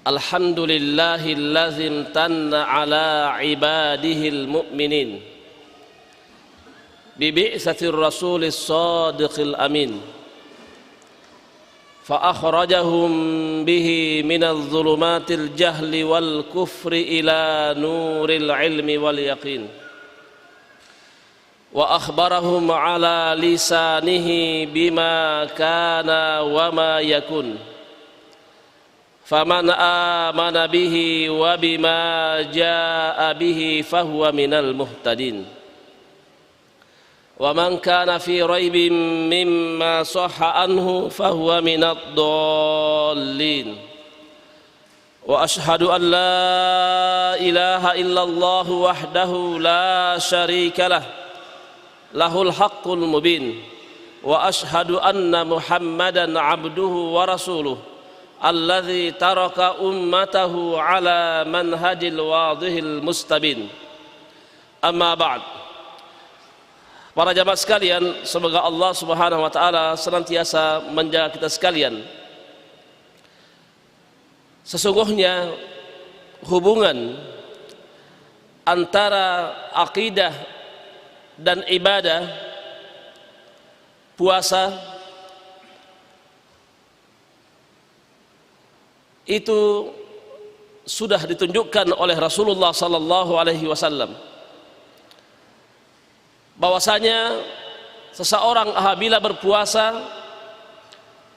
Alhamdulillahillazi imtanna ala ibadihil mu'minin bibi'tsatir rasulis shadiqil amin fa akhrajahum bihi minadh dhulumatil jahli wal kufri ila nuril ilmi wal yaqin wa akhbarahum ala lisanihi bima kana wa ma yakun faman amana bihi wa bima jaa bihi fahuwa minal muhtadin wa man kana fi raibin mimma sahha anhu fahuwa minad dallin wa ashhadu an la ilaha illallah wahdahu la syarika lah lahul haqqul mubin wa ashhadu anna muhammadan abduhu wa rasuluh alladzi taraka ummatahu ala manhajil wadihil mustabin. Amma ba'd. Para jamaah sekalian, semoga Allah Subhanahu wa taala senantiasa menjaga kita sekalian. Sesungguhnya hubungan antara akidah dan ibadah, puasa, itu sudah ditunjukkan oleh Rasulullah sallallahu alaihi wasallam bahwasanya seseorang apabila berpuasa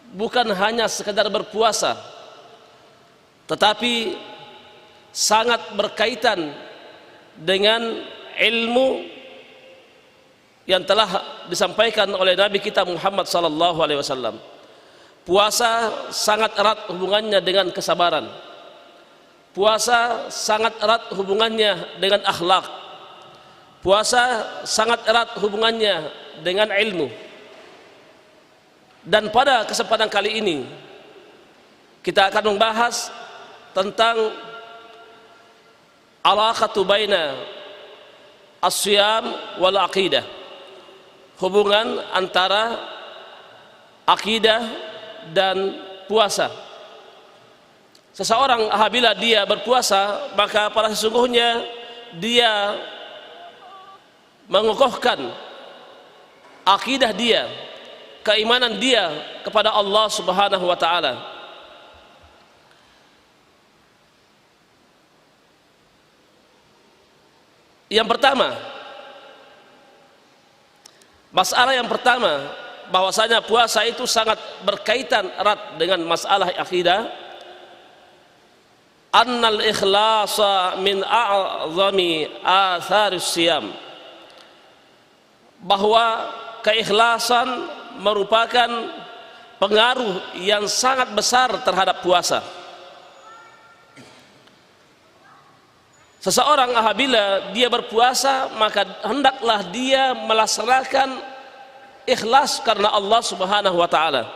bukan hanya sekedar berpuasa, tetapi sangat berkaitan dengan ilmu yang telah disampaikan oleh Nabi kita Muhammad sallallahu alaihi wasallam. Puasa sangat erat hubungannya dengan kesabaran. Puasa sangat erat hubungannya dengan akhlak. Puasa sangat erat hubungannya dengan ilmu. Dan pada kesempatan kali ini kita akan membahas tentang alaqatu baina as-siyam wal aqidah. Hubungan antara akidah dan puasa. Seseorang apabila dia berpuasa, maka pada sesungguhnya dia mengukuhkan akidah dia, keimanan dia kepada Allah Subhanahu wa taala. Yang pertama, masalah yang pertama, bahwasanya puasa itu sangat berkaitan erat dengan masalah akidah. Annal ikhlasa min a'zami atharis siyam, bahwa keikhlasan merupakan pengaruh yang sangat besar terhadap puasa. Seseorang apabila dia berpuasa, maka hendaklah dia melaksanakan ikhlas karena Allah Subhanahu wa taala.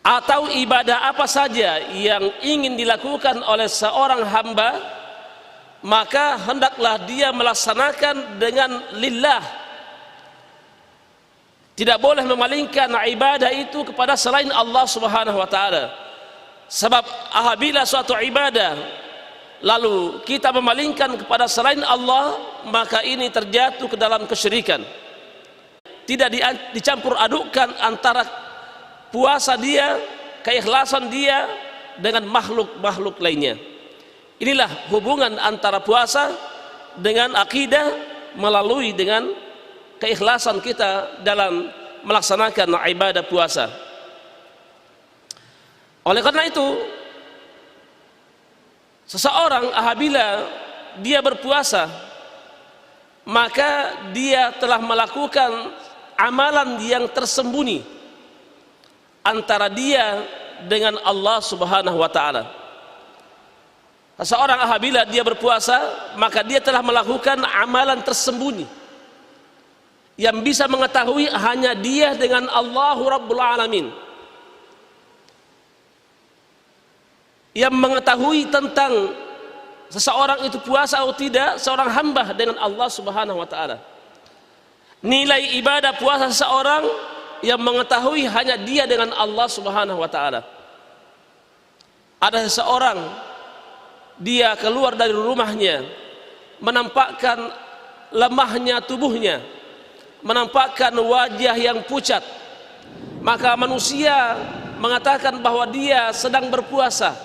Atau ibadah apa saja yang ingin dilakukan oleh seorang hamba, maka hendaklah dia melaksanakan dengan lillah. Tidak boleh memalingkan ibadah itu kepada selain Allah Subhanahu wa taala. Sebab apabila suatu ibadah lalu kita memalingkan kepada selain Allah, maka ini terjatuh ke dalam kesyirikan. Tidak dicampur adukkan antara puasa dia, keikhlasan dia dengan makhluk-makhluk lainnya. Inilah hubungan antara puasa dengan akidah melalui dengan keikhlasan kita dalam melaksanakan ibadah puasa. Oleh karena itu, seseorang apabila dia berpuasa, maka dia telah melakukan amalan yang tersembunyi antara dia dengan Allah Subhanahu wa taala. Seseorang apabila dia berpuasa, maka dia telah melakukan amalan tersembunyi yang bisa mengetahui hanya dia dengan Allahu Rabbul Alamin, yang mengetahui tentang seseorang itu puasa atau tidak, seorang hamba dengan Allah Subhanahu wa taala. Nilai ibadah puasa seseorang yang mengetahui hanya dia dengan Allah Subhanahu wa taala. ada seseorang dia keluar dari rumahnya menampakkan lemahnya tubuhnya, menampakkan wajah yang pucat, maka manusia mengatakan bahwa dia sedang berpuasa,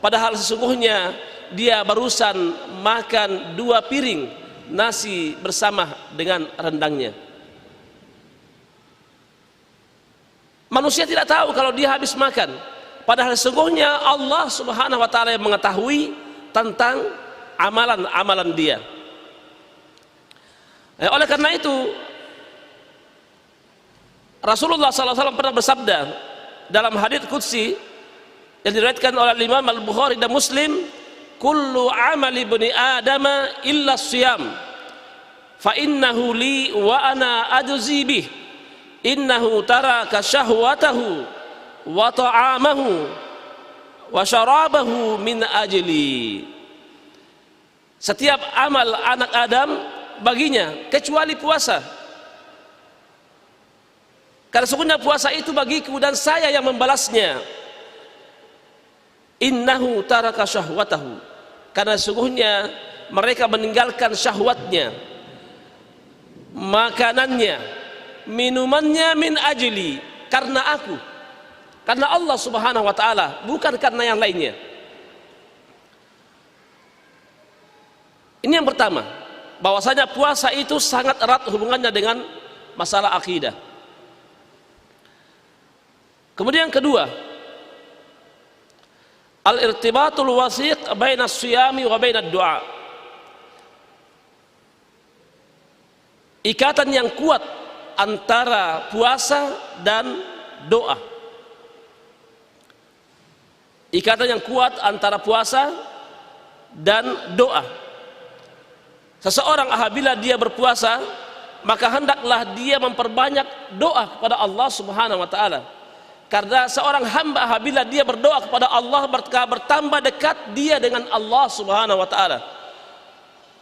padahal sesungguhnya dia barusan makan 2 piring nasi bersama dengan rendangnya. Manusia tidak tahu kalau dia habis makan, padahal sesungguhnya Allah Subhanahu wa taala yang mengetahui tentang amalan-amalan dia. Oleh karena itu Rasulullah SAW pernah bersabda dalam hadits qudsi yang diriwayatkan oleh Imam Al-Bukhari dan Muslim, kullu amali ibni adama illa siyam fa innahu li wa ana ajzi bih innahu taraka syahwatahu wa ta'amahu wa syarabahu min ajli. Setiap amal anak Adam baginya kecuali puasa, karena sesungguhnya puasa itu bagiku dan saya yang membalasnya. Innahu taraka syahwatahu, karena sesungguhnya mereka meninggalkan syahwatnya, makanannya, minumannya min ajli, karena aku, karena Allah Subhanahu wa taala, bukan karena yang lainnya. Ini yang pertama, bahwasanya puasa itu sangat erat hubungannya dengan masalah akidah. Kemudian yang kedua, al-irtibatul wasiq baina as-siyami wa baina ad-du'a. Ikatan yang kuat antara puasa dan doa. Ikatan yang kuat antara puasa dan doa. Seseorang apabila dia berpuasa, maka hendaklah dia memperbanyak doa kepada Allah Subhanahu wa taala. Karena seorang hamba apabila dia berdoa kepada Allah, bertambah dekat dia dengan Allah Subhanahu wa taala.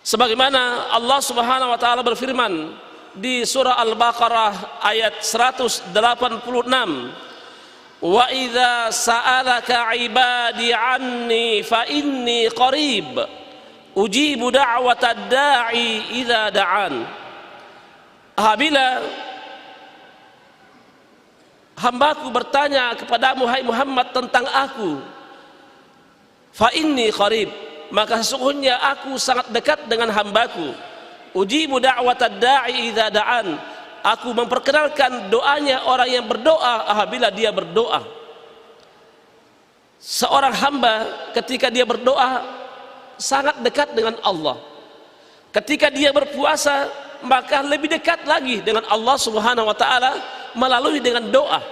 Sebagaimana Allah Subhanahu wa taala berfirman di surah Al-Baqarah ayat 186, wa idza sa'alaka ibadi anni fa inni qarib ujibu da'watad da'i idza da'an. Apabila hambaku bertanya kepadamu hai Muhammad tentang aku, fa inni qarib, maka sesungguhnya aku sangat dekat dengan hambaku. Ujibu da'watad da'i idza da'an, aku memperkenalkan doanya orang yang berdoa apabila dia berdoa. Seorang hamba ketika dia berdoa sangat dekat dengan Allah. Ketika dia berpuasa, maka lebih dekat lagi dengan Allah Subhanahu wa taala melalui dengan doa.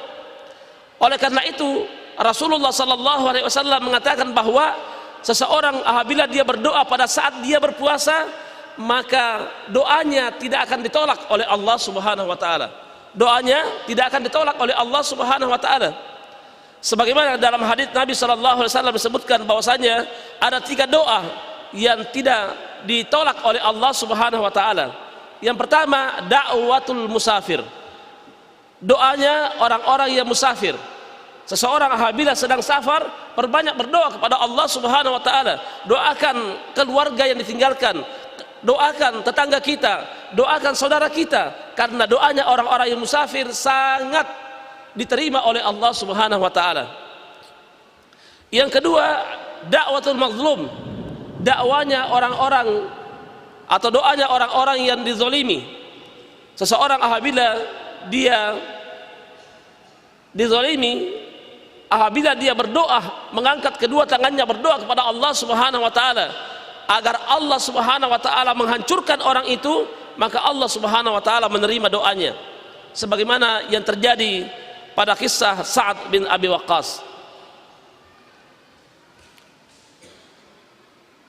Oleh karena itu Rasulullah sallallahu alaihi wasallam mengatakan bahwa seseorang apabila dia berdoa pada saat dia berpuasa, maka doanya tidak akan ditolak oleh Allah Subhanahu wa taala. Doanya tidak akan ditolak oleh Allah Subhanahu wa taala. Sebagaimana dalam hadits Nabi sallallahu alaihi wasallam disebutkan bahwasanya ada 3 doa yang tidak ditolak oleh Allah Subhanahu wa taala. Yang pertama, da'watul musafir. Doanya orang-orang yang musafir. Seseorang apabila sedang safar, perbanyak berdoa kepada Allah Subhanahu wa taala. Doakan keluarga yang ditinggalkan, doakan tetangga kita, doakan saudara kita, karena doanya orang-orang yang musafir sangat diterima oleh Allah Subhanahu wa taala. Yang kedua, da'watul mazlum. Dakwanya orang-orang atau doanya orang-orang yang dizalimi. Seseorang apabila dia dizalimi, apabila dia berdoa, mengangkat kedua tangannya berdoa kepada Allah Subhanahu wa taala agar Allah Subhanahu wa taala menghancurkan orang itu, maka Allah Subhanahu wa taala menerima doanya. Sebagaimana yang terjadi pada kisah Sa'ad bin Abi Waqqas.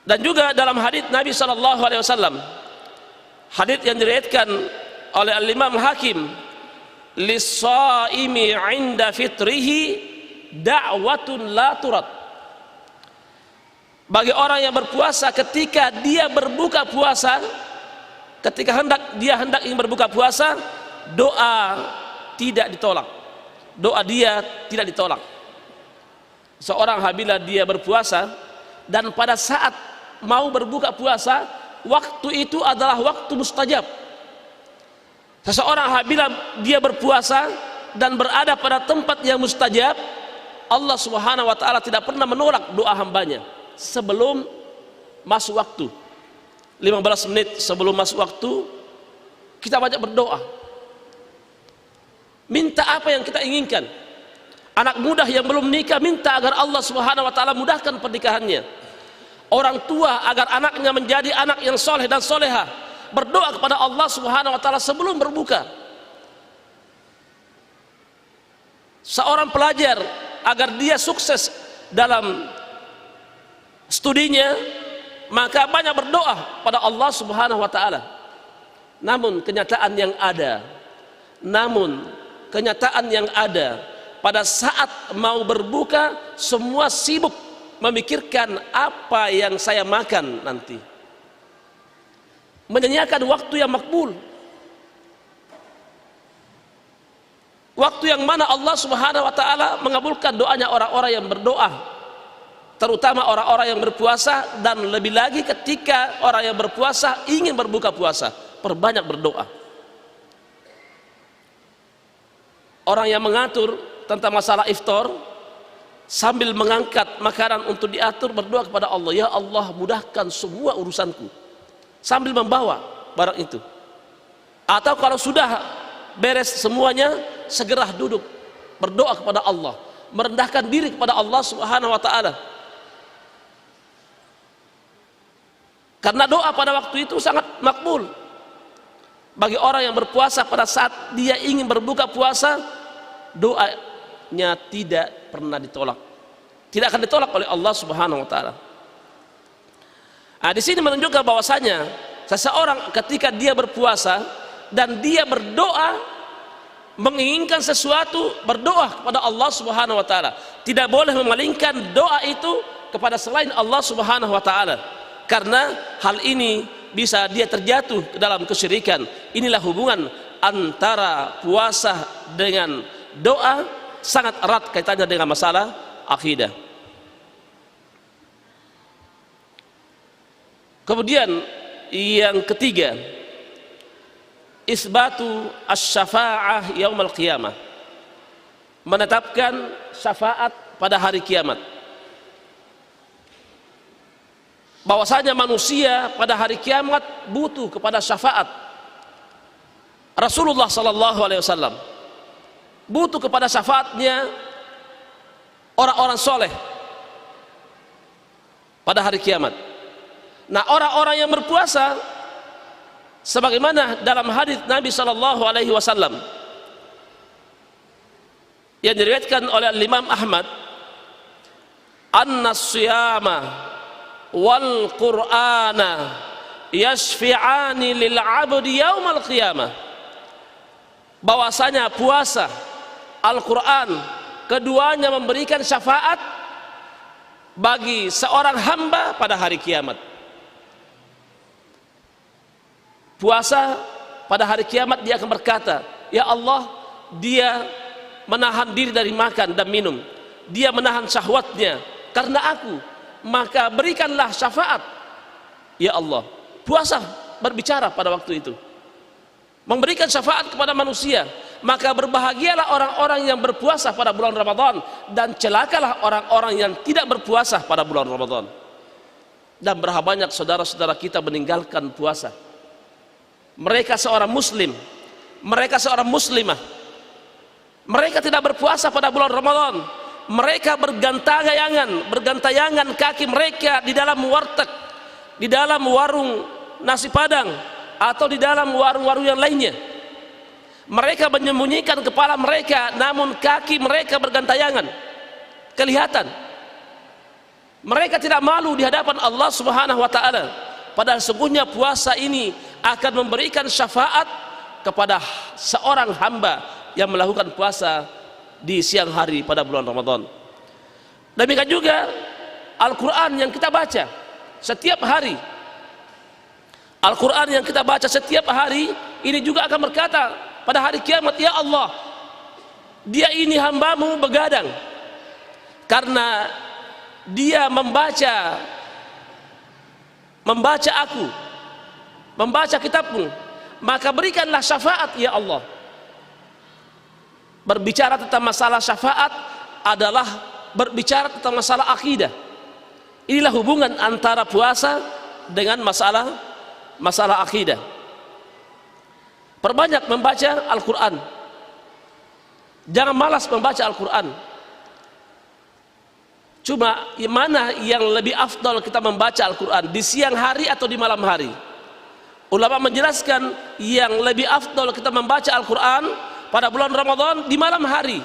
Dan juga dalam hadits Nabi sallallahu alaihi wasallam, hadits yang diriwayatkan oleh Al-Imam Hakim, lis-shaimi 'inda fitrihi da'watun la turad. Bagi orang yang berpuasa ketika dia berbuka puasa, ketika dia hendak ingin berbuka puasa, doa tidak ditolak. Doa dia tidak ditolak. seorang apabila dia berpuasa dan pada saat mau berbuka puasa, waktu itu adalah waktu mustajab. Seseorang apabila dia berpuasa dan berada pada tempat yang mustajab, Allah Subhanahu wa taala tidak pernah menolak doa hambanya sebelum masuk waktu. 15 menit sebelum masuk waktu kita banyak berdoa, minta apa yang kita inginkan. Anak muda yang belum nikah minta agar Allah Subhanahu wa taala mudahkan pernikahannya. Orang tua agar anaknya menjadi anak yang soleh dan soleha, berdoa kepada Allah Subhanahu wa taala sebelum berbuka. Seorang pelajar agar dia sukses dalam studinya, maka banyak berdoa pada Allah Subhanahu wa taala. Namun kenyataan yang ada pada saat mau berbuka, semua sibuk memikirkan apa yang saya makan nanti, menyanyiakan waktu yang makbul, waktu yang mana Allah Subhanahu wa taala mengabulkan doanya orang-orang yang berdoa, terutama orang-orang yang berpuasa, dan lebih lagi ketika orang yang berpuasa ingin berbuka puasa, perbanyak berdoa. Orang yang mengatur tentang masalah iftar sambil mengangkat makanan untuk diatur, berdoa kepada Allah, ya Allah mudahkan semua urusanku, sambil membawa barang itu. Atau kalau sudah beres semuanya, segera duduk berdoa kepada Allah, merendahkan diri kepada Allah Subhanahu wa taala. Karena doa pada waktu itu sangat makbul. Bagi orang yang berpuasa pada saat dia ingin berbuka puasa, doanya tidak pernah ditolak, tidak akan ditolak oleh Allah Subhanahu wa taala. Di sini menunjukkan bahwasanya seseorang ketika dia berpuasa dan dia berdoa menginginkan sesuatu, berdoa kepada Allah Subhanahu wa taala, tidak boleh memalingkan doa itu kepada selain Allah Subhanahu wa taala, karena hal ini bisa dia terjatuh ke dalam kesyirikan. Inilah hubungan antara puasa dengan doa, sangat erat kaitannya dengan masalah akidah. Kemudian yang ketiga, isbatu asy-syafa'ah yaumil qiyamah, menetapkan syafaat pada hari kiamat. Bahwasanya manusia pada hari kiamat butuh kepada syafaat. Rasulullah sallallahu alaihi wasallam butuh kepada syafaatnya orang-orang soleh pada hari kiamat. Nah, orang-orang yang berpuasa, sebagaimana dalam hadis Nabi sallallahu alaihi wasallam yang diriwayatkan oleh Imam Ahmad, annas-siyama wal qur'ana yashfi'ani lil 'abdi yaumal qiyamah, bahwasanya puasa, Al-Qur'an, keduanya memberikan syafaat bagi seorang hamba pada hari kiamat. Puasa pada hari kiamat dia akan berkata, ya Allah, dia menahan diri dari makan dan minum, dia menahan syahwatnya karena aku, maka berikanlah syafaat ya Allah. Puasa berbicara pada waktu itu, memberikan syafaat kepada manusia. Maka berbahagialah orang-orang yang berpuasa pada bulan Ramadan, dan celakalah orang-orang yang tidak berpuasa pada bulan Ramadan. Dan berapa banyak saudara-saudara kita meninggalkan puasa. Mereka seorang muslim, mereka seorang muslimah, mereka tidak berpuasa pada bulan Ramadan. Mereka bergantayangan kaki mereka di dalam warteg, di dalam warung nasi padang, atau di dalam warung-warung yang lainnya. Mereka menyembunyikan kepala mereka, namun kaki mereka bergantayangan, kelihatan. Mereka tidak malu di hadapan Allah Subhanahu wa taala. Padahal sesungguhnya puasa ini akan memberikan syafaat kepada seorang hamba yang melakukan puasa di siang hari pada bulan Ramadan. Demikian juga Al-Quran yang kita baca setiap hari. Al-Quran yang kita baca setiap hari ini juga akan berkata pada hari kiamat, ya Allah, dia ini hambamu begadang, karena dia membaca aku, membaca kitabmu, maka berikanlah syafaat ya Allah. Berbicara tentang masalah syafaat adalah berbicara tentang masalah akidah. Inilah hubungan antara puasa dengan masalah akidah. Perbanyak membaca Al-Quran. Jangan malas membaca Al-Quran. Cuma mana yang lebih afdal kita membaca Al-Quran, di siang hari atau di malam hari? Ulama menjelaskan yang lebih afdal kita membaca Al-Quran pada bulan Ramadan di malam hari,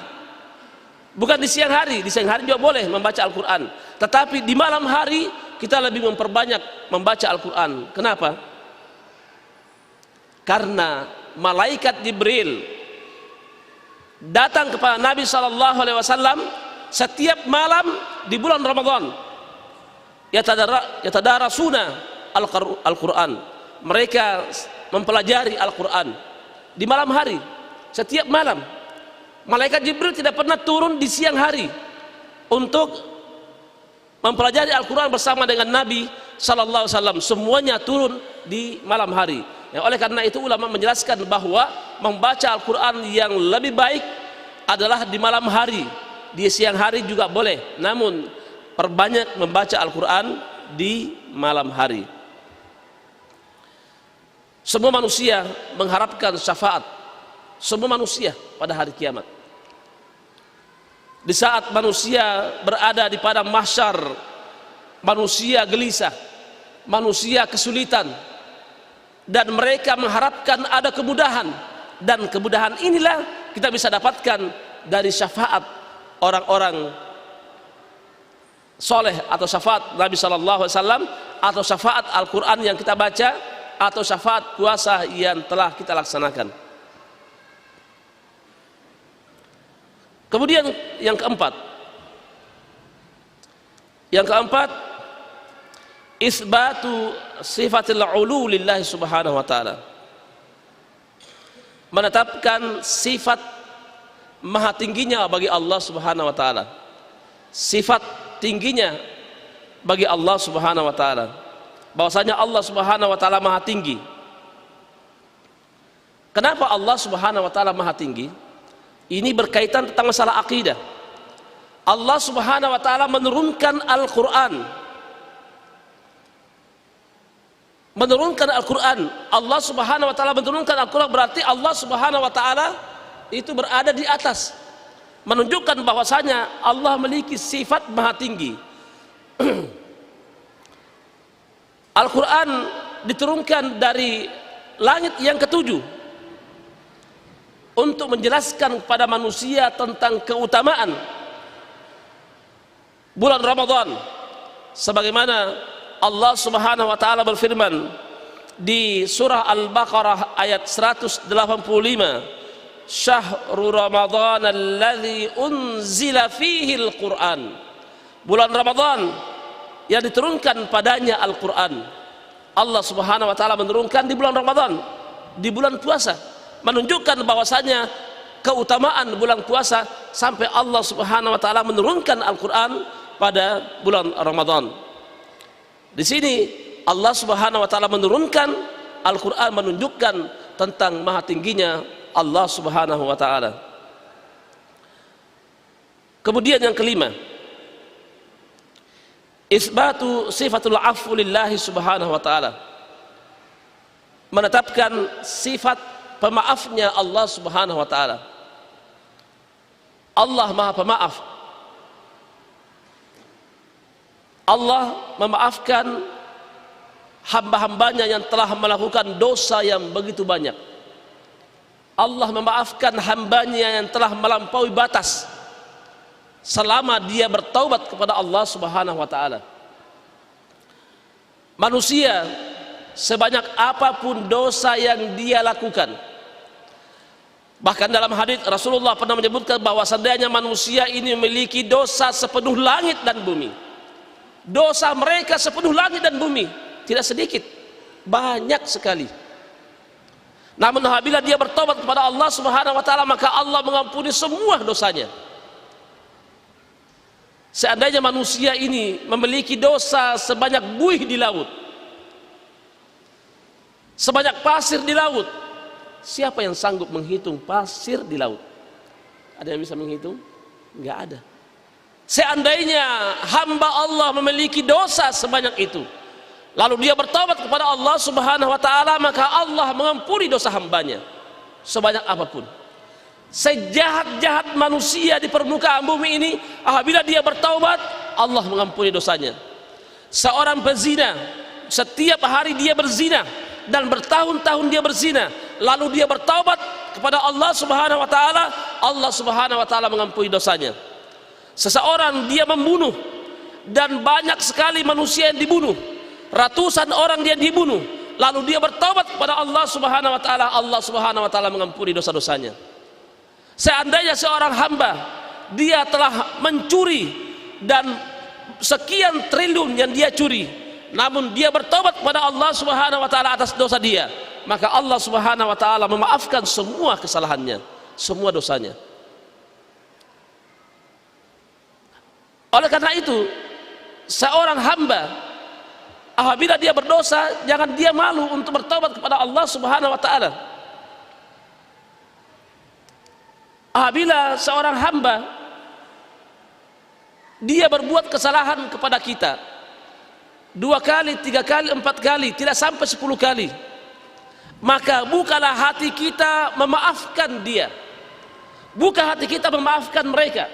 bukan di siang hari. Di siang hari juga boleh membaca Al-Quran, tetapi di malam hari kita lebih memperbanyak membaca Al-Quran. Kenapa? Karena malaikat Jibril datang kepada Nabi SAW setiap malam di bulan Ramadan. Yatadarasuna Al-Quran. Mereka mempelajari Al-Quran di malam hari. Setiap malam malaikat Jibril tidak pernah turun di siang hari untuk mempelajari Al-Quran bersama dengan Nabi SAW. Semuanya turun di malam hari. Ya, oleh karena itu ulama menjelaskan bahwa membaca Al-Quran yang lebih baik adalah di malam hari. Di siang hari juga boleh, namun perbanyak membaca Al-Quran di malam hari. Semua manusia mengharapkan syafaat, semua manusia pada hari kiamat. Di saat manusia berada di padang mahsyar, manusia gelisah, manusia kesulitan, dan mereka mengharapkan ada kemudahan, dan kemudahan inilah kita bisa dapatkan dari syafaat orang-orang soleh, atau syafaat Nabi SAW, atau syafaat Al-Quran yang kita baca, atau syafaat puasa yang telah kita laksanakan. Kemudian yang keempat, isbatu sifatil ulu lillahi subhanahu wa ta'ala, menetapkan sifat maha tingginya bagi Allah subhanahu wa ta'ala. Sifat tingginya bagi Allah subhanahu wa ta'ala, bahwasanya Allah subhanahu wa ta'ala maha tinggi. Kenapa Allah subhanahu wa ta'ala maha tinggi? Ini berkaitan tentang masalah akidah. Allah subhanahu wa ta'ala menurunkan Al-Quran, Allah subhanahu wa ta'ala menurunkan Al-Quran, berarti Allah subhanahu wa ta'ala itu berada di atas, menunjukkan bahwasanya Allah memiliki sifat maha tinggi. Al-Quran diturunkan dari langit yang ketujuh untuk menjelaskan kepada manusia tentang keutamaan bulan Ramadan, sebagaimana Allah subhanahu wa ta'ala berfirman di surah Al-Baqarah ayat 185, Syahrul Ramadan alladzi unzila fihi al-Quran, bulan Ramadan yang diturunkan padanya Al-Quran. Allah subhanahu wa ta'ala menurunkan di bulan Ramadan, di bulan puasa, menunjukkan bahwasanya keutamaan bulan puasa sampai Allah subhanahu wa ta'ala menurunkan Al-Quran pada bulan Ramadan. Di sini Allah subhanahu wa ta'ala menurunkan Al-Quran, menunjukkan tentang maha tingginya Allah subhanahu wa ta'ala. Kemudian yang kelima, isbatu sifatul afu lillahi subhanahu wa ta'ala, menetapkan sifat pemaafnya Allah subhanahu wa ta'ala. Allah maha pemaaf. Allah memaafkan hamba-hambanya yang telah melakukan dosa yang begitu banyak. Allah memaafkan hambanya yang telah melampaui batas selama dia bertaubat kepada Allah subhanahu wa ta'ala. Manusia sebanyak apapun dosa yang dia lakukan, bahkan dalam hadis Rasulullah pernah menyebutkan bahwa seandainya manusia ini memiliki dosa sepenuh langit dan bumi, dosa mereka sepenuh langit dan bumi, tidak sedikit, banyak sekali. Namun apabila dia bertobat kepada Allah subhanahu wa ta'ala, maka Allah mengampuni semua dosanya. Seandainya manusia ini memiliki dosa sebanyak buih di laut, sebanyak pasir di laut, siapa yang sanggup menghitung pasir di laut? Ada yang bisa menghitung? Enggak ada. Seandainya hamba Allah memiliki dosa sebanyak itu, lalu dia bertobat kepada Allah Subhanahu wa taala, maka Allah mengampuni dosa hambanya sebanyak apapun. Sejahat-jahat manusia di permukaan bumi ini, apabila dia bertaubat, Allah mengampuni dosanya. Seorang pezina, setiap hari dia berzina dan bertahun-tahun dia berzina, lalu dia bertaubat kepada Allah Subhanahu wa taala, Allah Subhanahu wa taala mengampuni dosanya. Seseorang dia membunuh dan banyak sekali manusia yang dibunuh, ratusan orang dia dibunuh, lalu dia bertaubat kepada Allah Subhanahu wa taala, Allah Subhanahu wa taala mengampuni dosa-dosanya. Seandainya seorang hamba dia telah mencuri dan sekian triliun yang dia curi, namun dia bertobat kepada Allah Subhanahu wa taala atas dosa dia, maka Allah Subhanahu wa taala memaafkan semua kesalahannya, semua dosanya. Oleh karena itu, seorang hamba apabila dia berdosa, jangan dia malu untuk bertobat kepada Allah Subhanahu wa taala. Apabila seorang hamba dia berbuat kesalahan kepada kita 2 kali, 3 kali, 4 kali, tidak sampai 10 kali, maka bukalah hati kita memaafkan dia, buka hati kita memaafkan mereka,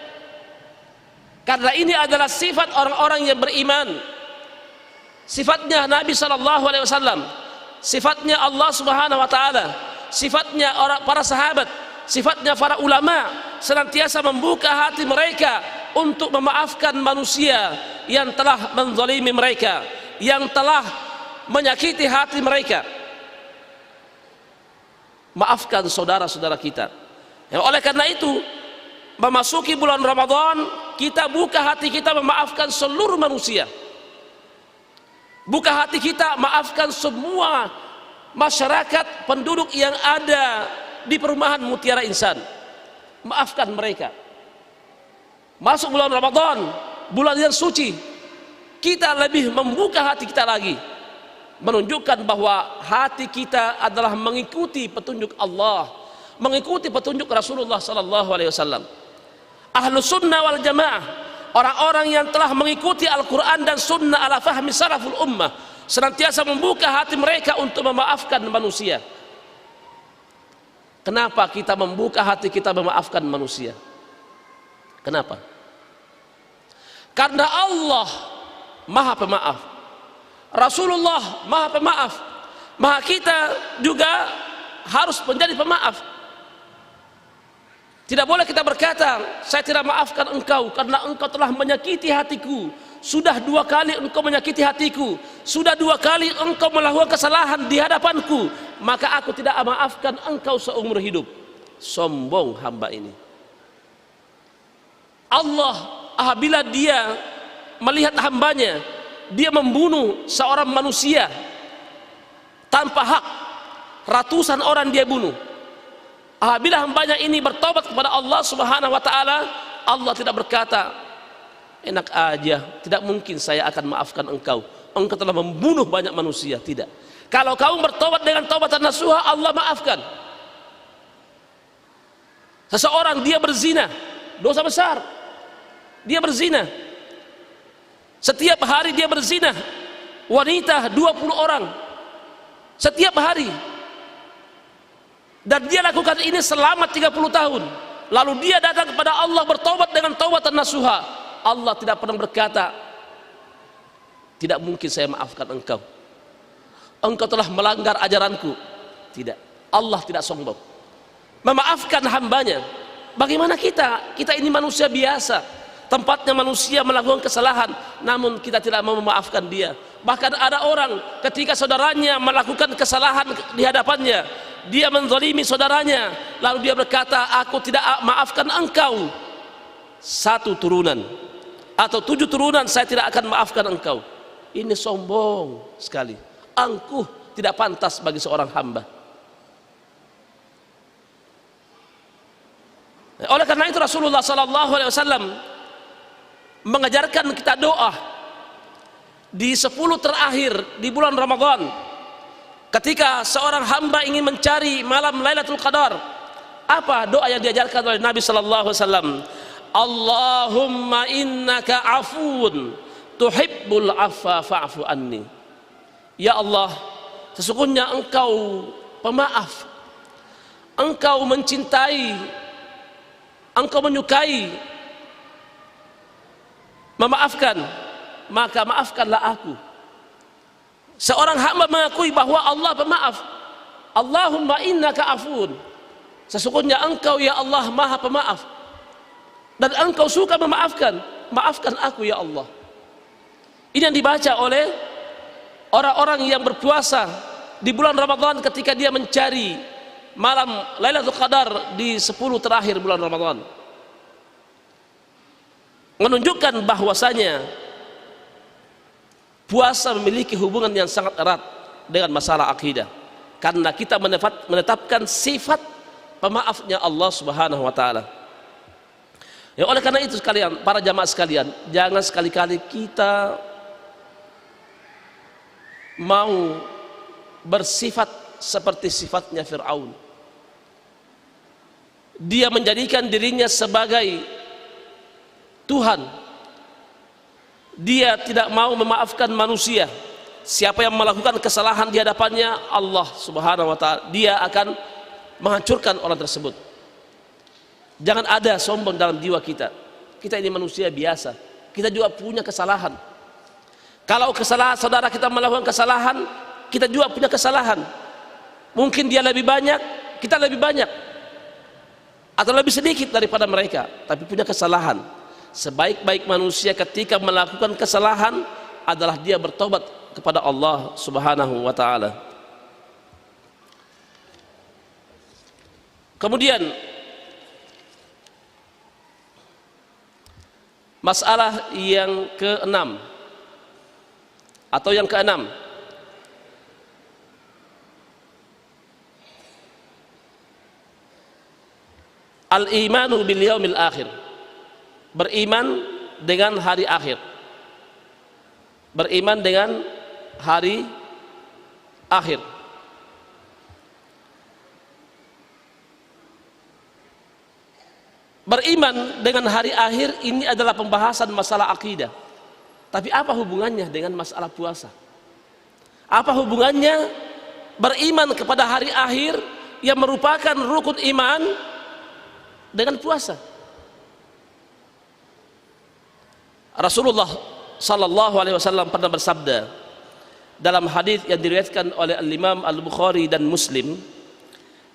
karena ini adalah sifat orang-orang yang beriman, sifatnya Nabi SAW, sifatnya Allah Subhanahu wa taala, sifatnya orang para sahabat, sifatnya para ulama, senantiasa membuka hati mereka untuk memaafkan manusia yang telah menzalimi mereka, yang telah menyakiti hati mereka. Maafkan saudara-saudara kita. Oleh karena itu, memasuki bulan Ramadan, kita buka hati kita memaafkan seluruh manusia. Buka hati kita maafkan semua masyarakat penduduk yang ada di perumahan Mutiara Insan. Maafkan mereka. Masuk bulan Ramadan, bulan yang suci, kita lebih membuka hati kita lagi, menunjukkan bahwa hati kita adalah mengikuti petunjuk Allah, mengikuti petunjuk Rasulullah sallallahu alaihi wasallam. Ahlus sunnah wal jamaah, orang-orang yang telah mengikuti Al-Quran dan sunnah ala fahmi salaful ummah, senantiasa membuka hati mereka untuk memaafkan manusia. Kenapa kita membuka hati kita memaafkan manusia? Kenapa? Karena Allah Maha Pemaaf, Rasulullah Maha Pemaaf, maka kita juga harus menjadi pemaaf. Tidak boleh kita berkata, saya tidak maafkan engkau karena engkau telah menyakiti hatiku. Sudah 2 kali engkau menyakiti hatiku, sudah 2 kali engkau melakukan kesalahan di hadapanku, maka aku tidak maafkan engkau seumur hidup. Sombong hamba ini. Allah apabila dia melihat hambanya, dia membunuh seorang manusia tanpa hak, ratusan orang dia bunuh. Apabila hambanya ini bertobat kepada Allah Subhanahu wa taala, Allah tidak berkata, enak aja, tidak mungkin saya akan maafkan engkau, engkau telah membunuh banyak manusia. Tidak. Kalau kamu bertobat dengan taubatan nasuha, Allah maafkan. Seseorang dia berzina, dosa besar, dia berzina, setiap hari dia berzina, wanita 20 orang setiap hari, dan dia lakukan ini selama 30 tahun. Lalu dia datang kepada Allah bertobat dengan taubatan nasuha, Allah tidak pernah berkata, tidak mungkin saya maafkan engkau, engkau telah melanggar ajaranku. Tidak. Allah tidak sombong, memaafkan hambanya. Bagaimana kita? Kita ini manusia biasa, tempatnya manusia melakukan kesalahan, namun kita tidak mau memaafkan dia. Bahkan ada orang ketika saudaranya melakukan kesalahan di hadapannya, dia menzalimi saudaranya, lalu dia berkata, aku tidak maafkan engkau 1 turunan atau 7 turunan, saya tidak akan maafkan engkau. Ini sombong sekali, angkuh, tidak pantas bagi seorang hamba. Oleh karena itu Rasulullah sallallahu alaihi wasallam mengajarkan kita doa di 10 terakhir di bulan Ramadan. Ketika seorang hamba ingin mencari malam Lailatul Qadar, apa doa yang diajarkan oleh Nabi sallallahu alaihi wasallam? Allahumma innaka afuun tuhibbul afwa fa'fu anni. Ya Allah, sesungguhnya Engkau pemaaf, Engkau mencintai, Engkau menyukai memaafkan, maka maafkanlah aku. Seorang hamba mengakui bahwa Allah pemaaf. Allahumma innaka afuun, sesungguhnya Engkau ya Allah maha pemaaf, dan Engkau suka memaafkan, maafkan aku ya Allah. Ini yang dibaca oleh orang-orang yang berpuasa di bulan Ramadan ketika dia mencari malam Lailatul Qadar di 10 terakhir bulan Ramadan, menunjukkan bahwasanya puasa memiliki hubungan yang sangat erat dengan masalah akidah, karena kita menetapkan sifat pemaafnya Allah Subhanahu wa taala. Ya, oleh karena itu sekalian, para jamaah sekalian, jangan sekali-kali kita mau bersifat seperti sifatnya Fir'aun. Dia menjadikan dirinya sebagai Tuhan. Dia tidak mau memaafkan manusia. Siapa yang melakukan kesalahan di hadapannya Allah Subhanahu wa taala, dia akan menghancurkan orang tersebut. Jangan ada sombong dalam jiwa kita. Kita ini manusia biasa, kita juga punya kesalahan. Kalau kesalahan saudara kita melakukan kesalahan, kita juga punya kesalahan. Mungkin dia lebih banyak, kita lebih banyak, atau lebih sedikit daripada mereka, tapi punya kesalahan. Sebaik-baik manusia ketika melakukan kesalahan adalah dia bertobat kepada Allah Subhanahu wa taala. Kemudian masalah yang keenam atau yang keenam, al-imanu bil yaumil akhir, beriman dengan hari akhir. Beriman dengan hari akhir. Beriman dengan hari akhir ini adalah pembahasan masalah akidah. Tapi apa hubungannya dengan masalah puasa? Apa hubungannya beriman kepada hari akhir yang merupakan rukun iman dengan puasa? Rasulullah sallallahu alaihi wasallam pernah bersabda dalam hadis yang diriwayatkan oleh Al-Imam Al-Bukhari dan Muslim,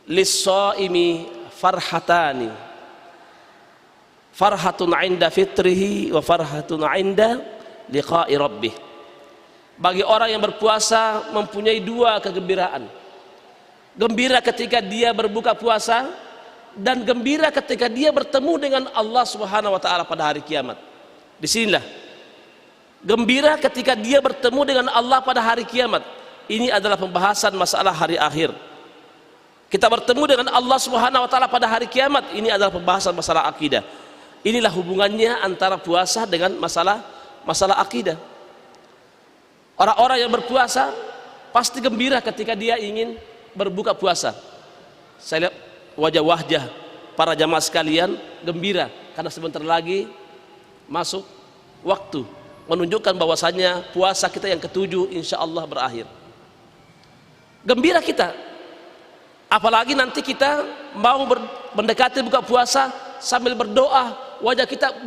lis-shaimi farhatani, farhatun 'inda fitrihi wa farhatun 'inda liqa'i rabbih. Bagi orang yang berpuasa mempunyai dua kegembiraan. Gembira ketika dia berbuka puasa dan gembira ketika dia bertemu dengan Allah Subhanahu wa taala pada hari kiamat. Disinilah gembira ketika dia bertemu dengan Allah pada hari kiamat. Ini adalah pembahasan masalah hari akhir. Kita bertemu dengan Allah Subhanahu wa taala pada hari kiamat, ini adalah pembahasan masalah akidah. Inilah hubungannya antara puasa dengan masalah akidah. Orang-orang yang berpuasa pasti gembira ketika dia ingin berbuka puasa. Saya lihat wajah-wajah para jamaah sekalian gembira karena sebentar lagi masuk waktu, menunjukkan bahwasanya puasa kita yang ke-7 insyaallah berakhir. Gembira kita, apalagi nanti kita mau mendekati buka puasa sambil berdoa, wajah kita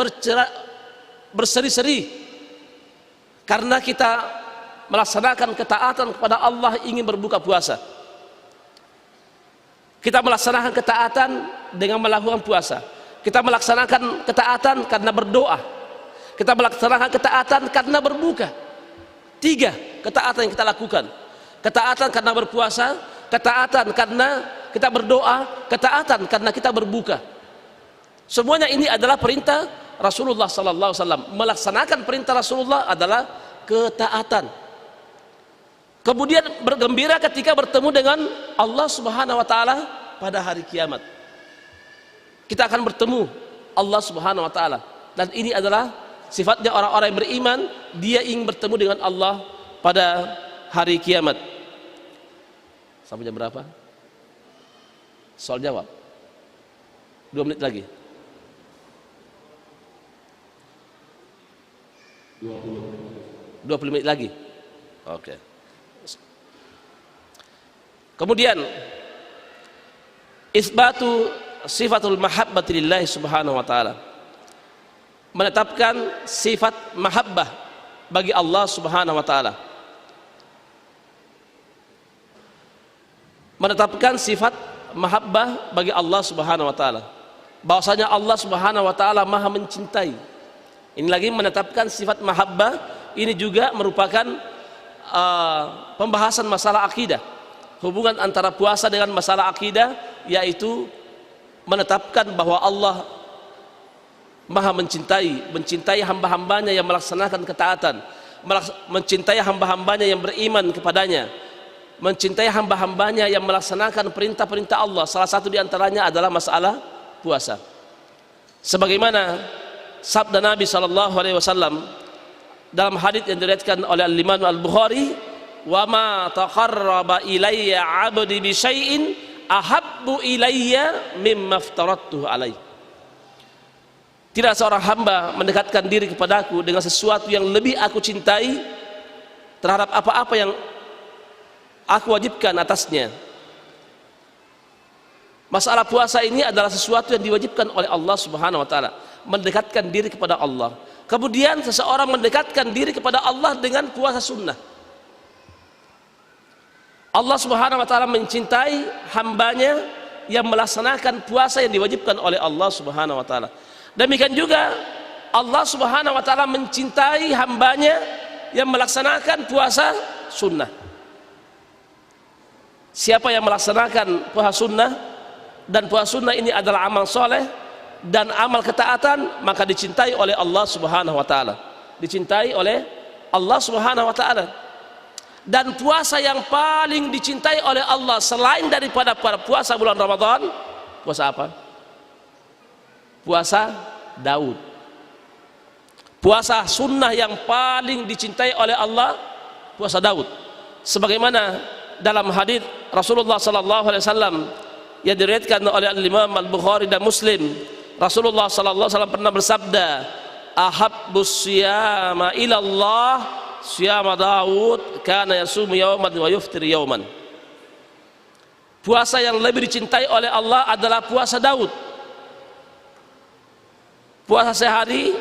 berseri-seri karena kita melaksanakan ketaatan kepada Allah, ingin berbuka puasa. Kita melaksanakan ketaatan dengan melakukan puasa. Kita melaksanakan ketaatan karena berdoa. Kita melaksanakan ketaatan karena berbuka. 3 ketaatan yang kita lakukan. Ketaatan karena berpuasa, ketaatan karena kita berdoa, ketaatan karena kita berbuka. Semuanya ini adalah perintah Rasulullah sallallahu alaihi wasallam. Melaksanakan perintah Rasulullah adalah ketaatan. Kemudian bergembira ketika bertemu dengan Allah Subhanahu wa taala pada hari kiamat. Kita akan bertemu Allah Subhanahu wa taala, dan ini adalah sifatnya orang-orang yang beriman, dia ingin bertemu dengan Allah pada hari kiamat. Sampai jam berapa? Soal jawab 2 menit lagi. 20 menit lagi. Oke. Kemudian isbatu sifatul mahabbati lillahi subhanahu wa ta'ala, menetapkan sifat mahabbah bagi Allah subhanahu wa ta'ala, menetapkan sifat mahabbah bagi Allah subhanahu wa ta'ala, bahwasanya Allah subhanahu wa ta'ala maha mencintai. Ini lagi menetapkan sifat mahabbah, ini juga merupakan pembahasan masalah akidah, hubungan antara puasa dengan masalah akidah, yaitu menetapkan bahwa Allah maha mencintai hamba-hambanya yang melaksanakan ketaatan, mencintai hamba-hambanya yang beriman kepadanya, mencintai hamba-hambanya yang melaksanakan perintah-perintah Allah. Salah satu diantaranya adalah masalah puasa, sebagaimana sabda Nabi SAW dalam hadits yang diriwayatkan oleh Al-Imam Al-Bukhari, wa ma taqarraba ilayya 'abdi bi syai'in ahabbu ilayya mimma aftaradtuhu alaihi. Tidak seorang hamba mendekatkan diri kepadaku dengan sesuatu yang lebih aku cintai terhadap apa-apa yang aku wajibkan atasnya. Masalah puasa ini adalah sesuatu yang diwajibkan oleh Allah Subhanahu wa taala, mendekatkan diri kepada Allah. Kemudian seseorang mendekatkan diri kepada Allah dengan puasa sunnah. Allah Subhanahu wa taala mencintai hambanya yang melaksanakan puasa yang diwajibkan oleh Allah Subhanahu wa taala. Demikian juga Allah Subhanahu wa taala mencintai hambanya yang melaksanakan puasa sunnah. Siapa yang melaksanakan puasa sunnah, dan puasa sunnah ini adalah amal soleh dan amal ketaatan, maka dicintai oleh Allah Subhanahu wa taala, dicintai oleh Allah Subhanahu wa taala. Dan puasa yang paling dicintai oleh Allah selain daripada puasa bulan Ramadan, puasa apa? Puasa Daud. Puasa sunnah yang paling dicintai oleh Allah, puasa Daud. Sebagaimana dalam hadits Rasulullah sallallahu alaihi wasallam yang diriwayatkan oleh Imam Al-Bukhari dan Muslim, Rasulullah sallallahu alaihi wasallam pernah bersabda, ahabbus siyama ila Allah siyama Daud kana yasumu yawman wa yuftir yawman. Puasa yang lebih dicintai oleh Allah adalah puasa Daud. Puasa sehari,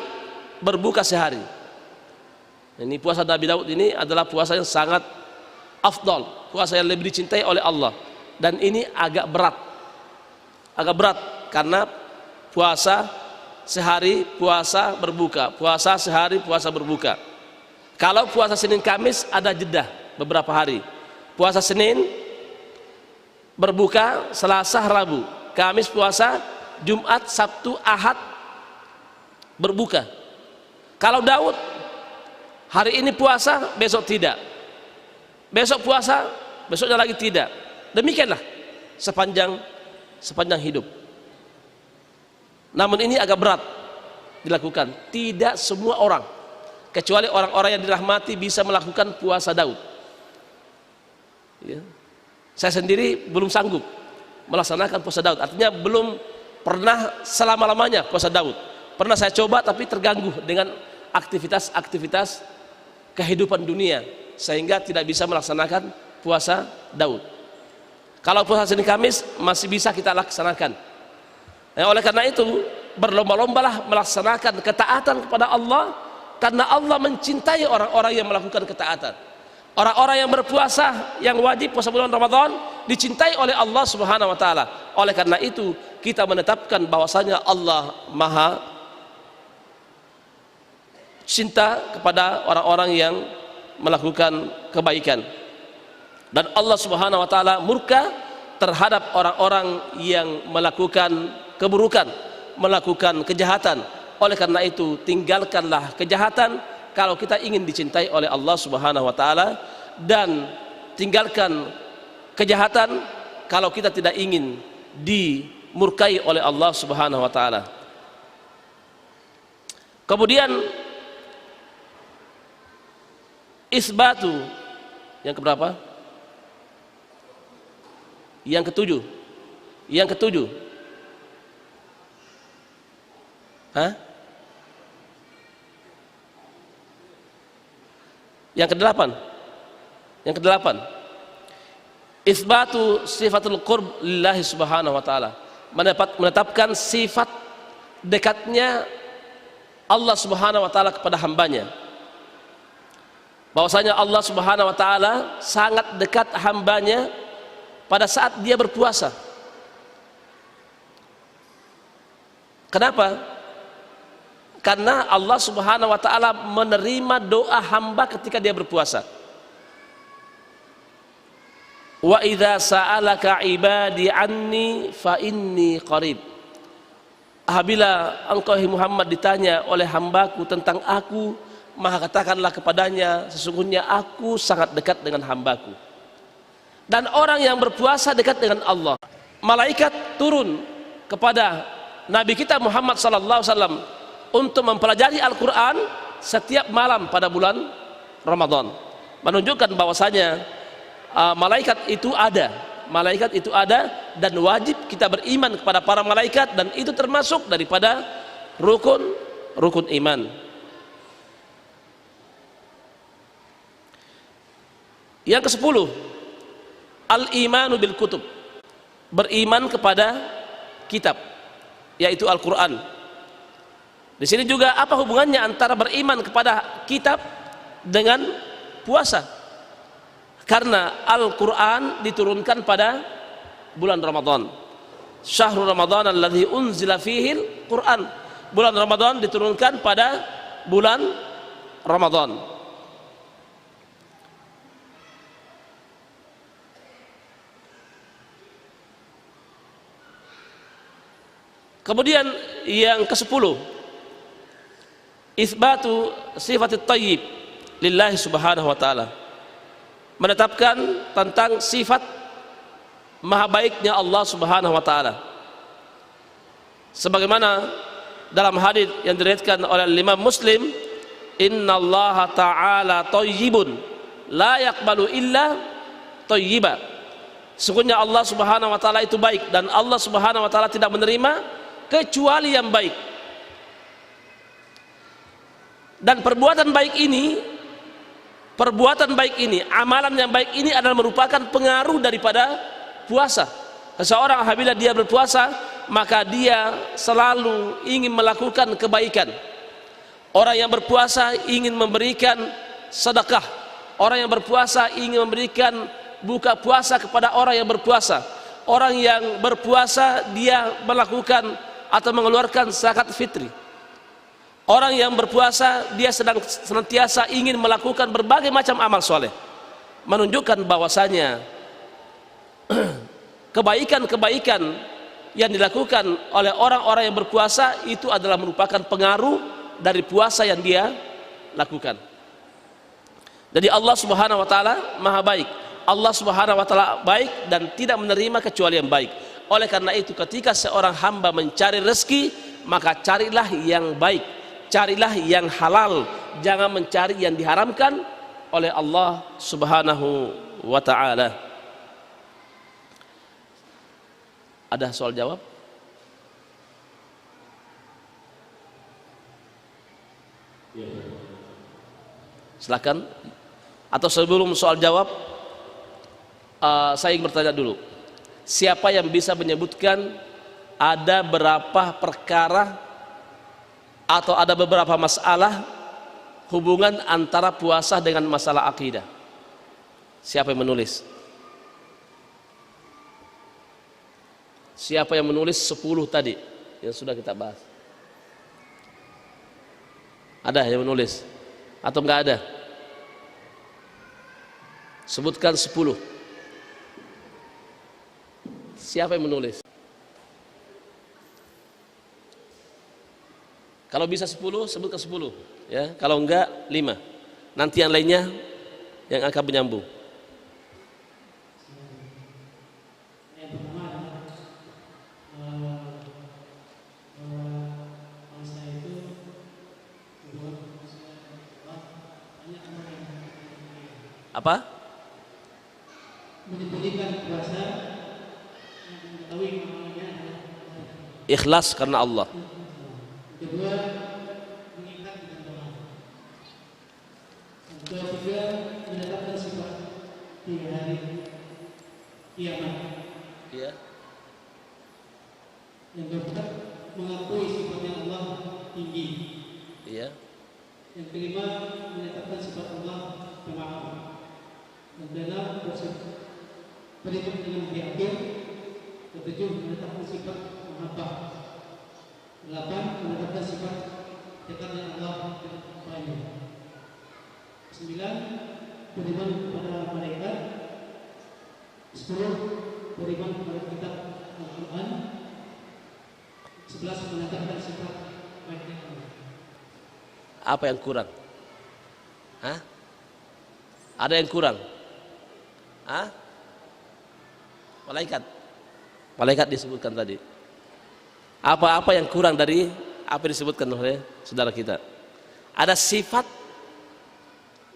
berbuka sehari. Ini puasa Nabi Daud ini adalah puasa yang sangat afdal, puasa yang lebih dicintai oleh Allah. Dan ini agak berat karena puasa sehari, puasa berbuka, puasa sehari, puasa berbuka. Kalau puasa Senin Kamis ada jeda beberapa hari. Puasa Senin berbuka, Selasa Rabu, Kamis puasa, Jumat Sabtu Ahad berbuka. Kalau Daud hari ini puasa, besok tidak, besok puasa, besoknya lagi tidak. Demikianlah sepanjang hidup. Namun ini agak berat dilakukan. Tidak semua orang, kecuali orang-orang yang dirahmati, bisa melakukan puasa Daud. Ya. Saya sendiri belum sanggup melaksanakan puasa Daud. Artinya belum pernah selama-lamanya puasa Daud. Pernah saya coba tapi terganggu dengan aktivitas-aktivitas kehidupan dunia, sehingga tidak bisa melaksanakan puasa Daud. Kalau puasa Senin Kamis masih bisa kita laksanakan. Oleh karena itu berlomba-lombalah melaksanakan ketaatan kepada Allah, karena Allah mencintai orang-orang yang melakukan ketaatan. Orang-orang yang berpuasa, yang wajib puasa bulan Ramadan, dicintai oleh Allah Subhanahu wa taala. Oleh karena itu kita menetapkan bahwasanya Allah maha cinta kepada orang-orang yang melakukan kebaikan, dan Allah Subhanahu wa taala murka terhadap orang-orang yang melakukan keburukan, melakukan kejahatan. Oleh karena itu tinggalkanlah kejahatan kalau kita ingin dicintai oleh Allah Subhanahu wa taala, dan tinggalkan kejahatan kalau kita tidak ingin dimurkai oleh Allah Subhanahu wa taala. Kemudian Isbatu yang keberapa? Yang ketujuh. Yang ketujuh. Hah? Yang kedelapan. Yang kedelapan. Isbatu sifatul qurb lillahi subhanahu wa ta'ala, menetapkan sifat dekatnya Allah subhanahu wa ta'ala kepada hambanya, bahwasanya Allah subhanahu wa ta'ala sangat dekat hambanya pada saat dia berpuasa. Kenapa? Karena Allah subhanahu wa ta'ala menerima doa hamba ketika dia berpuasa. Wa idza sa'alaka ibadi anni fa inni qarib. Apabila engkau Muhammad ditanya oleh hambaku tentang aku, maka katakanlah kepadanya, sesungguhnya aku sangat dekat dengan hambaku. Dan orang yang berpuasa dekat dengan Allah. Malaikat turun kepada Nabi kita Muhammad sallallahu alaihi wasallam untuk mempelajari Al-Qur'an setiap malam pada bulan Ramadan, menunjukkan bahwasanya malaikat itu ada dan wajib kita beriman kepada para malaikat, dan itu termasuk daripada rukun iman. Yang ke-10, al-imanu bil kutub, beriman kepada kitab, yaitu Al-Qur'an. Di sini juga apa hubungannya antara beriman kepada kitab dengan puasa? Karena Al-Quran diturunkan pada bulan Ramadan. Syahrul Ramadan alladzi unzila fihil Quran. Bulan Ramadan diturunkan pada bulan Ramadan. Kemudian yang ke-10, isbatu sifatit thayyib lillahi subhanahu wa ta'ala, menetapkan tentang sifat maha baiknya Allah subhanahu wa ta'ala, sebagaimana dalam hadis yang diriwayatkan oleh Imam Muslim, innallaha ta'ala thayyibun la yaqbalu illa thayyiba. Sesungguhnya Allah subhanahu wa ta'ala itu baik, dan Allah subhanahu wa ta'ala tidak menerima kecuali yang baik. Dan perbuatan baik ini, amalan yang baik ini adalah merupakan pengaruh daripada puasa. Seseorang apabila dia berpuasa, maka dia selalu ingin melakukan kebaikan. Orang yang berpuasa ingin memberikan sedekah. Orang yang berpuasa ingin memberikan buka puasa kepada orang yang berpuasa. Orang yang berpuasa dia melakukan atau mengeluarkan zakat fitri. Orang yang berpuasa dia senantiasa ingin melakukan berbagai macam amal soleh, menunjukkan bahwasanya kebaikan-kebaikan yang dilakukan oleh orang-orang yang berpuasa itu adalah merupakan pengaruh dari puasa yang dia lakukan. Jadi Allah subhanahu wa ta'ala maha baik. Allah subhanahu wa ta'ala baik dan tidak menerima kecuali yang baik. Oleh karena itu ketika seorang hamba mencari rezeki, maka carilah yang baik, carilah yang halal, jangan mencari yang diharamkan oleh Allah subhanahu wa ta'ala. Ada soal jawab? Silakan. Atau sebelum soal jawab, saya ingin bertanya dulu, siapa yang bisa menyebutkan ada berapa perkara atau ada beberapa masalah hubungan antara puasa dengan masalah akidah? Siapa yang menulis? Siapa yang menulis 10 tadi yang sudah kita bahas? Ada yang menulis? Atau enggak ada? Sebutkan 10. Siapa yang menulis? Kalau bisa 10, sebutkan 10 ya. Kalau enggak 5. Nanti yang lainnya yang akan menyambung. Apa? Menyembunyikan puasa yang mengetahui maknanya adalah Ikhlas karena Allah. kedua mengikat dengan doa. Yang ketiga menetapkan sifat di hari kiamat. Iya. Yang keempat mengakui sifatnya Allah tinggi. Iya. Yang kelima menetapkan sifat Allah pemaaf. Yang keenam beriman dengan hari akhir. Ketujuh menetapkan sifat mahabbah. 8 menetapkan sifat dekatnya Allah dengan hambanya. 9 beriman kepada malaikat. 10 beriman kepada kitab Al-Quran. 11 menetapkan sifat baiknya Allah. Apa yang kurang? Hah? Ada yang kurang? Hah? Malaikat. Malaikat disebutkan tadi. Apa-apa yang kurang dari apa yang disebutkan oleh saudara kita? Ada sifat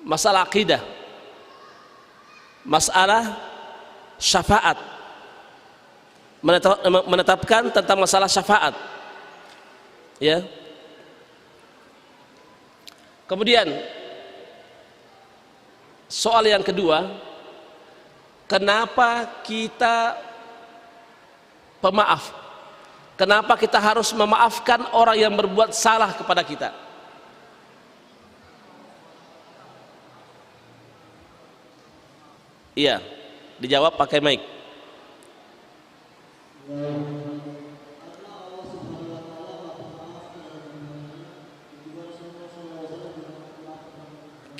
masalah akidah, masalah syafaat, menetapkan tentang masalah syafaat, ya. Kemudian soal yang kedua, kenapa kita pemaaf? Kenapa kita harus memaafkan orang yang berbuat salah kepada kita? Iya, dijawab pakai mic.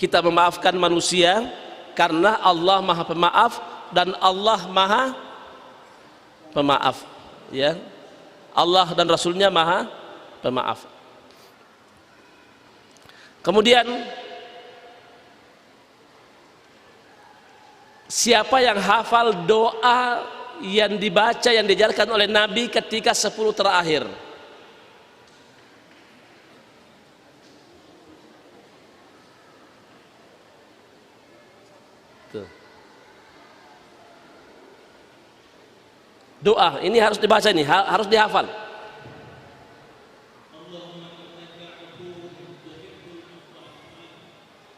Kita memaafkan manusia karena Allah Maha Pemaaf dan Allah Maha Pemaaf, ya. Allah dan Rasulnya Maha Pemaaf. Kemudian siapa yang hafal doa yang dibaca, yang diajarkan oleh Nabi ketika 10 terakhir? Tuh. Doa ini harus dibaca, ini harus dihafal.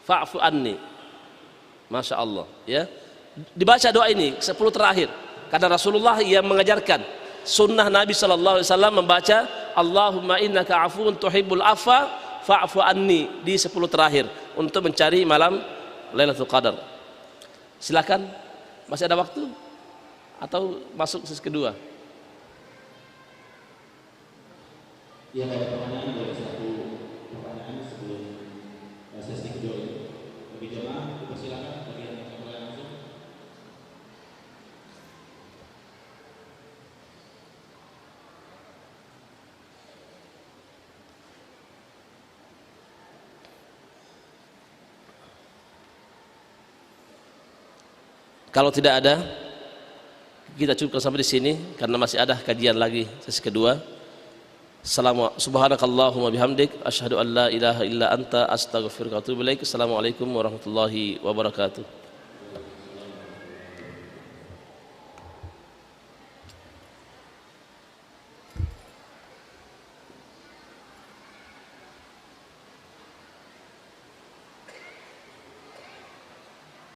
Fa'fu anni. Masya Allah, ya. Dibaca doa ini 10 terakhir. Karena Rasulullah yang mengajarkan, sunnah Nabi SAW membaca Allahumma innaka afuun tuhibbul afwa fa'fu anni di 10 terakhir untuk mencari malam Lailatul Qadar. Silakan, masih ada waktu atau masuk sesi kedua? Ya, ada pertanyaan, ada satu pertanyaan sebelum sesi kedua ini. Bagi jemaah, dipersilakan bagi yang akan mulai langsung. Kalau tidak ada, kita cukupkan sampai di sini karena masih ada kajian lagi sesi kedua. Subhanakallahumma bihamdik asyhadu an la ilaha illa anta astaghfiruka wa atubu ilaik. Assalamualaikum warahmatullahi wabarakatuh.